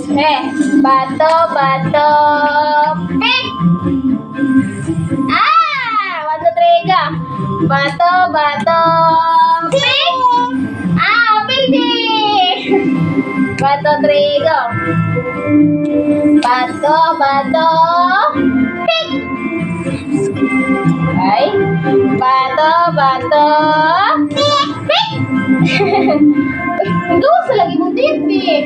Bato, bato, pick! Ah! 1, 2, 3, go! Bato, bato, pick! Ah, pindi! Bato, 3, go! Bato, bato, pick! Okay. Bato, bato, pick! Pick! Ang gawas sa lagi mo din, pick!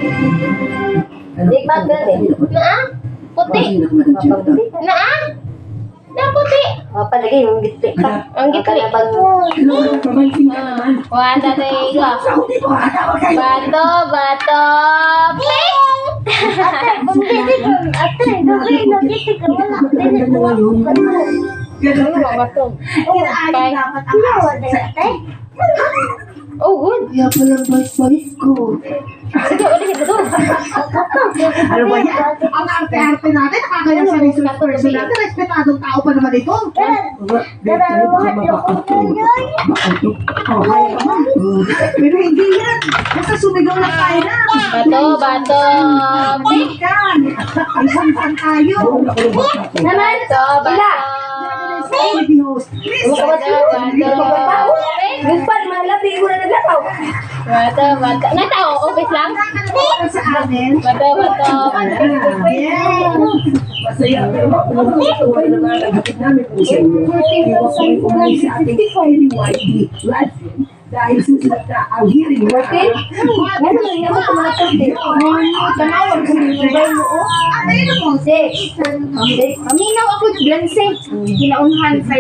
Hindi ba galing? Naa? Puti. Naa? Na puti. Palagi yung gitli ka. Ang gitli. Kalabang 1, 2, 3, go. Bato, bato, pick! Oh, good. Kaya pala bait-bait ko. Sige, ulit ito doon. Ano ba yan? Ang arte-arte natin, nakakaya sa resource person natin, respetadong tao pa naman ito. Pero hindi yan. Basta sumigaw lang tayo na. Bato, bato, pick! Kan, isang tayo. Naman, bato, bato, Baby host. Please. Guspad, malabi ko na naglakaw. bato, bato. Natao, office lang? Nakakalawa sa amin. Bato, bato. Yeah. Masaya ako matutuwa na mga kapatid namin po sa inyo. Iwas kami kumain sa ating YD Latin dahil susunod na ang hearing natin. Ano lang yung mga tumatakti? Tanawag sa mobile mo. Ano yun mo? Six. Paminaw ako, Blanse. Ginaunhan, 5